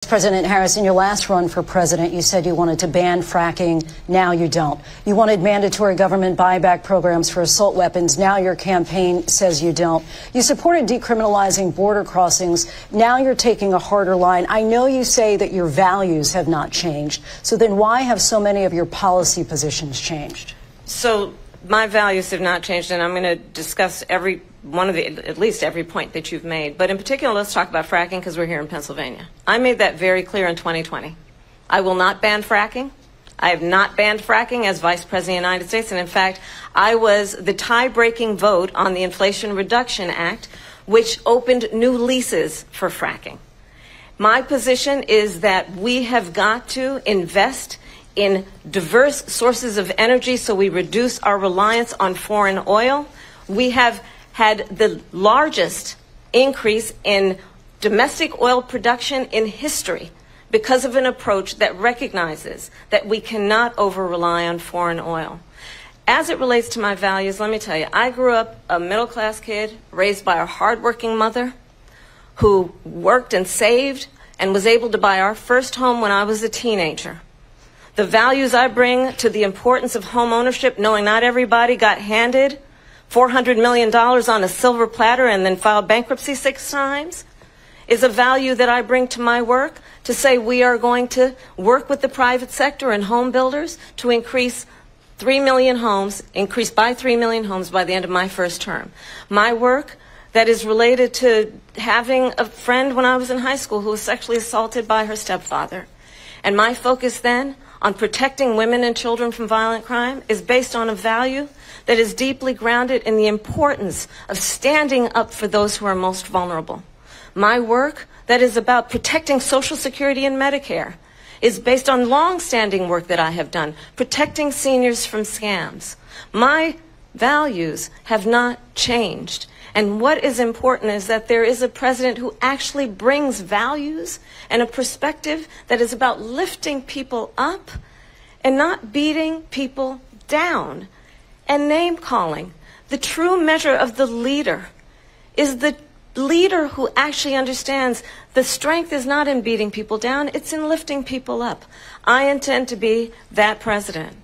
President Harris, in your last run for president, you said you wanted to ban fracking. Now you don't. You wanted mandatory government buyback programs for assault weapons. Now your campaign says you don't. You supported decriminalizing border crossings. Now you're taking a harder line. I know you say that your values have not changed. So then why have so many of your policy positions changed? So my values have not changed, and I'm going to discuss at least every point that you've made. But in particular, let's talk about fracking because we're here in Pennsylvania. I made that very clear in 2020. I will not ban fracking. I have not banned fracking as Vice President of the United States. And in fact, I was the tie-breaking vote on the Inflation Reduction Act, which opened new leases for fracking. My position is that we have got to invest in diverse sources of energy so we reduce our reliance on foreign oil. We have had the largest increase in domestic oil production in history because of an approach that recognizes that we cannot over-rely on foreign oil. As it relates to my values, let me tell you, I grew up a middle-class kid raised by a hardworking mother who worked and saved and was able to buy our first home when I was a teenager. The values I bring to the importance of home ownership, knowing not everybody got handed $400 million on a silver platter and then filed bankruptcy 6 times, is a value that I bring to my work to say we are going to work with the private sector and home builders to increase by 3 million homes by the end of my first term. My work that is related to having a friend when I was in high school who was sexually assaulted by her stepfather. And my focus then on protecting women and children from violent crime is based on a value that is deeply grounded in the importance of standing up for those who are most vulnerable. My work that is about protecting Social Security and Medicare is based on long-standing work that I have done, protecting seniors from scams. My values have not changed. And what is important is that there is a president who actually brings values and a perspective that is about lifting people up and not beating people down. And name-calling. The true measure of the leader is the leader who actually understands the strength is not in beating people down, it's in lifting people up. I intend to be that president.